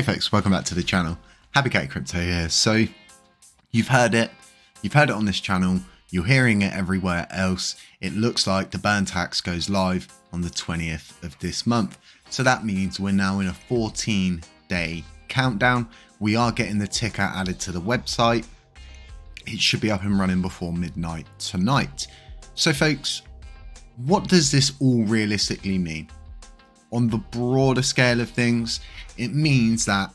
Hey folks, welcome back to the channel. Happy Cat Crypto here. So you've heard it on this channel, you're hearing it everywhere else. It looks like the burn tax goes live on the 20th of this month. So that means we're now in a 14-day countdown. We are getting the ticker added to the website. It should be up and running before midnight tonight. So folks, what does this all realistically mean? On the broader scale of things, it means that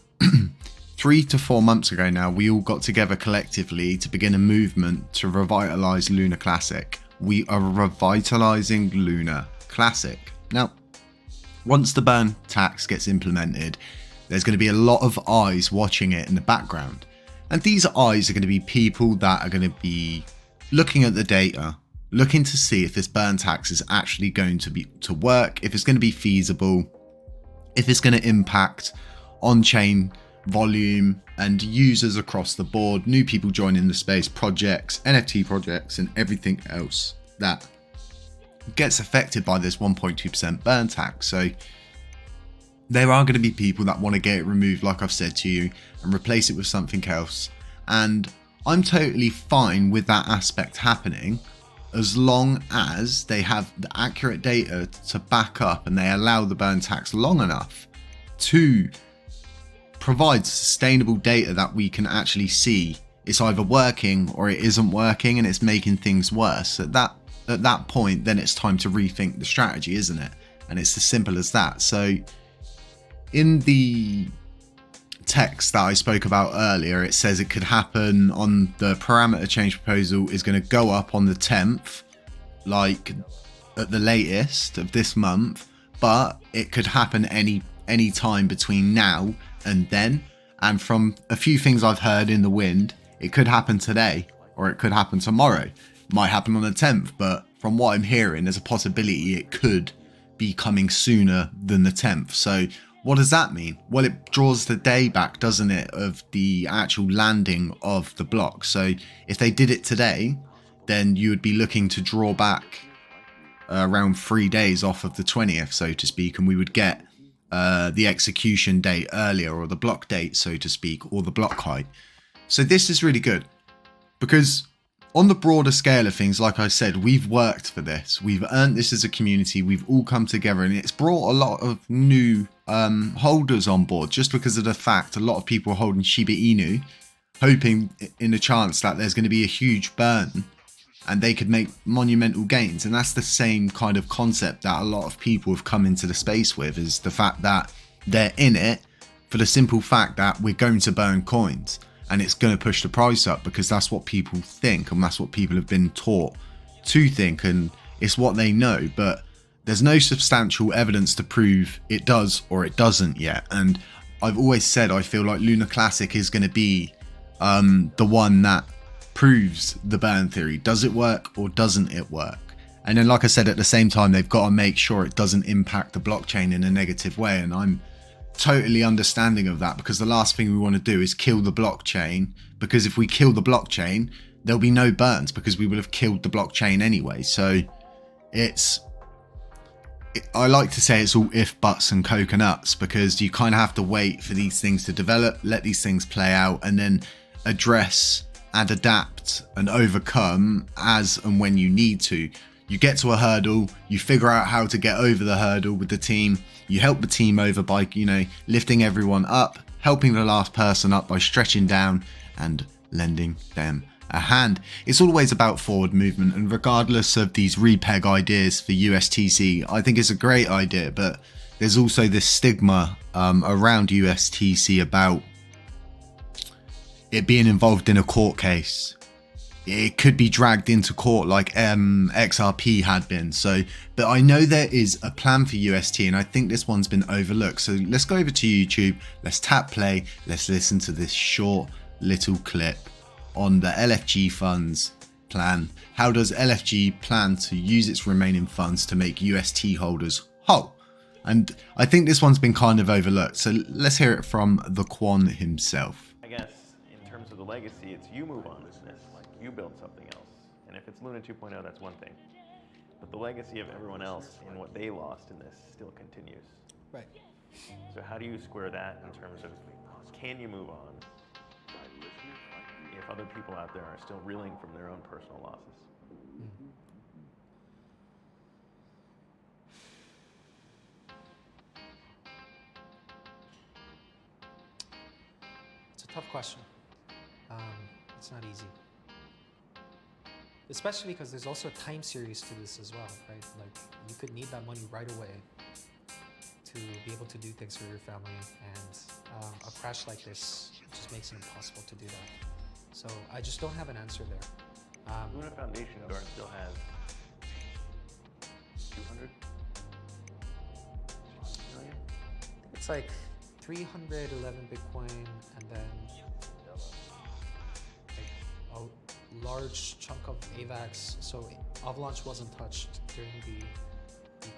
3 to 4 months ago now, we all got together collectively to begin a movement to revitalize LUNACLASSIC. We are revitalizing LUNACLASSIC. Now, once the burn tax gets implemented, there's going to be a lot of eyes watching it in the background. And these eyes are going to be people that are going to be looking at the data, looking to see if this burn tax is actually going to work, if it's going to be feasible, if it's going to impact on-chain volume and users across the board, new people joining the space, projects, NFT projects, and everything else that gets affected by this 1.2% burn tax. So there are going to be people that want to get it removed, like I've said to you, and replace it with something else. And I'm totally fine with that aspect happening, as long as they have the accurate data to back up and they allow the burn tax long enough to provide sustainable data that we can actually see it's either working or it isn't working and it's making things worse. At that point, then it's time to rethink the strategy, isn't it? And it's as simple as that. So in the text that I spoke about earlier, it says it could happen on the parameter change proposal is going to go up on the 10th, like at the latest of this month, but it could happen any time between now and then. And from a few things I've heard in the wind, it could happen today or it could happen tomorrow. It might happen on the 10th, but from what I'm hearing, there's a possibility it could be coming sooner than the 10th. So what does that mean? Well, it draws the day back, doesn't it, of the actual landing of the block. So if they did it today, then you would be looking to draw back around 3 days off of the 20th, so to speak, and we would get the execution date earlier, or the block date, so to speak, or the block height. So this is really good because on the broader scale of things, like I said, we've worked for this. We've earned this as a community. We've all come together and it's brought a lot of new holders on board, just because of the fact a lot of people are holding Shiba Inu, hoping in a chance that there's going to be a huge burn and they could make monumental gains. And that's the same kind of concept that a lot of people have come into the space with, is the fact that they're in it for the simple fact that we're going to burn coins. And it's going to push the price up because that's what people think and that's what people have been taught to think, and it's what they know. But there's no substantial evidence to prove it does or it doesn't yet. And I've always said I feel like LUNACLASSIC is going to be the one that proves the burn theory. Does it work or doesn't it work? And then, like I said, at the same time, they've got to make sure it doesn't impact the blockchain in a negative way. And I'm totally understanding of that, because the last thing we want to do is kill the blockchain, because if we kill the blockchain, there'll be no burns because we will have killed the blockchain anyway. So I like to say it's all if, buts and coconuts, because you kind of have to wait for these things to develop, let these things play out, and then address and adapt and overcome as and when you need to. You get to a hurdle, you figure out how to get over the hurdle with the team. You help the team over by, lifting everyone up, helping the last person up by stretching down and lending them a hand. It's always about forward movement, and regardless of these repeg ideas for USTC, I think it's a great idea, but there's also this stigma around USTC about it being involved in a court case. It could be dragged into court like XRP had been. So, but I know there is a plan for UST, and I think this one's been overlooked. So let's go over to YouTube, let's tap play, let's listen to this short little clip on the LFG funds plan. How does LFG plan to use its remaining funds to make UST holders whole? And I think this one's been kind of overlooked. So let's hear it from the Quan himself. I guess in terms of the legacy, it's you move on this. Like you build something else. And if it's Luna 2.0, that's one thing. But the legacy of everyone else and what they lost in this still continues. Right. So how do you square that in terms of, can you move on if other people out there are still reeling from their own personal losses? It's a tough question. It's not easy. Especially because there's also a time series to this as well, right? Like, you could need that money right away to be able to do things for your family, and a crash like this just makes it impossible to do that. So I just don't have an answer there. Luna Foundation darn still has 200 million? I think it's like 311 Bitcoin, and then like a large chunk of AVAX. So Avalanche wasn't touched during the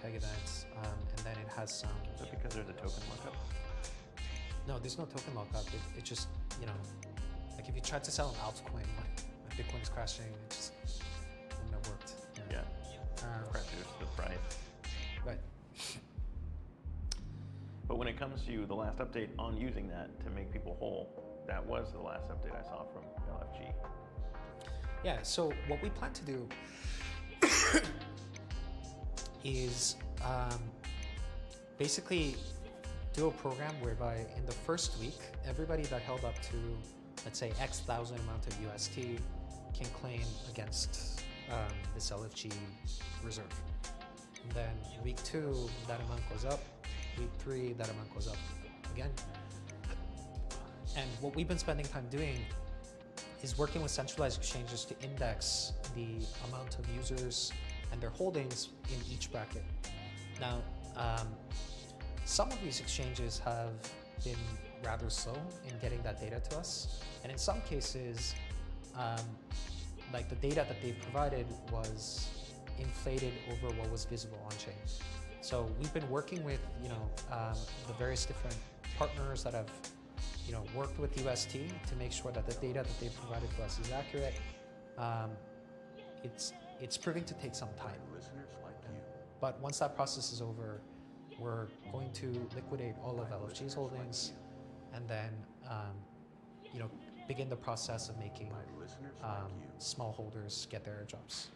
PEG events, and then it has some. Is that because there's a token lockup? No, there's no token lockup. It just, you know, like if you tried to sell an altcoin when Bitcoin is crashing, it just wouldn't have worked. Yeah. Pressures the price. Right. But when it comes to the last update on using that to make people whole, that was the last update I saw from LFG. Yeah, so what we plan to do is basically do a program whereby in the first week, everybody that held up to, let's say, X thousand amount of UST can claim against this LFG reserve. And then week 2, that amount goes up. Week 3, that amount goes up again. And what we've been spending time doing is working with centralized exchanges to index the amount of users and their holdings in each bracket. Now, some of these exchanges have been rather slow in getting that data to us. And in some cases, like the data that they've provided was inflated over what was visible on chain. So we've been working with, the various different partners that have, worked with UST to make sure that the data that they've provided to us is accurate. It's proving to take some time. But once that process is over, we're going to liquidate all of LFG's holdings, and then, begin the process of making small holders get their airdrops.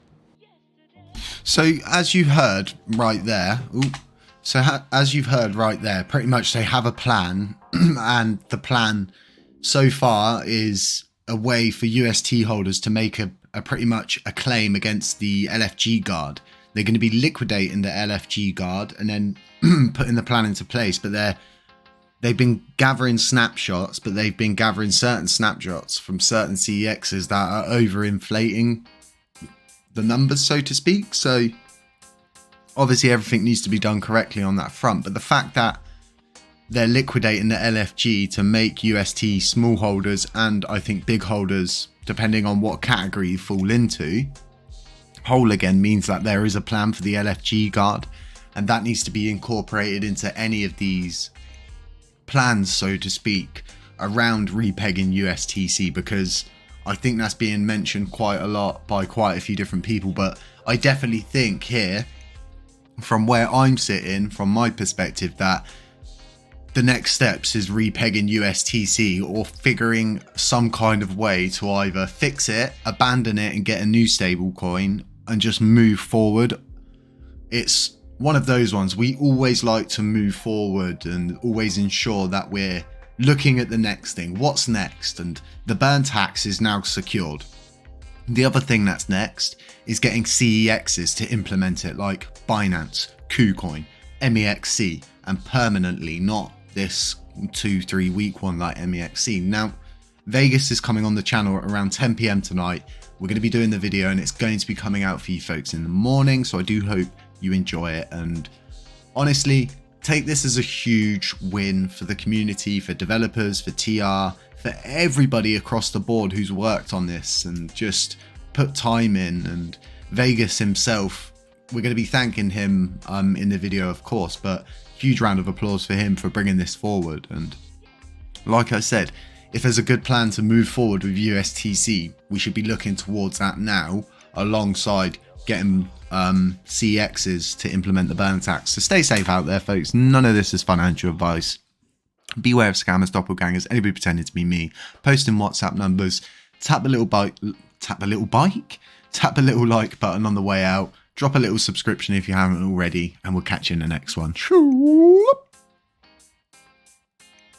So as you heard right there, pretty much they have a plan, and the plan so far is a way for UST holders to make a pretty much a claim against the LFG guard. They're going to be liquidating the LFG guard and then putting the plan into place, but they've been gathering snapshots, but they've been gathering certain snapshots from certain Cex'S that are overinflating the numbers, so to speak. So obviously everything needs to be done correctly on that front, but the fact that they're liquidating the LFG to make UST small holders and I think big holders, depending on what category you fall into, whole again, means that there is a plan for the LFG guard, and that needs to be incorporated into any of these plans, so to speak, around repegging USTC, because I think that's being mentioned quite a lot by quite a few different people. But I definitely think here, from where I'm sitting, from my perspective, that the next steps is repegging USTC or figuring some kind of way to either fix it, abandon it and get a new stable coin and just move forward. It's one of those ones. We always like to move forward and always ensure that we're looking at the next thing. What's next? And the burn tax is now secured. The other thing that's next is getting CEXs to implement it, like Binance, KuCoin, MEXC, and permanently, not this 2-3 week one like MEXC. Now, Vegas is coming on the channel at around 10 PM tonight. We're going to be doing the video and it's going to be coming out for you folks in the morning. So I do hope you enjoy it. And honestly, take this as a huge win for the community, for developers, for TR, for everybody across the board who's worked on this and just put time in. And Vegas himself, we're going to be thanking him in the video, of course, but huge round of applause for him for bringing this forward. And like I said, if there's a good plan to move forward with USTC, we should be looking towards that now, alongside getting Cex'S to implement the burn tax. So stay safe out there, folks. None of this is financial advice. Beware of scammers, doppelgangers, anybody pretending to be me, posting WhatsApp numbers. Tap the little like button on the way out. Drop a little subscription if you haven't already, and we'll catch you in the next one.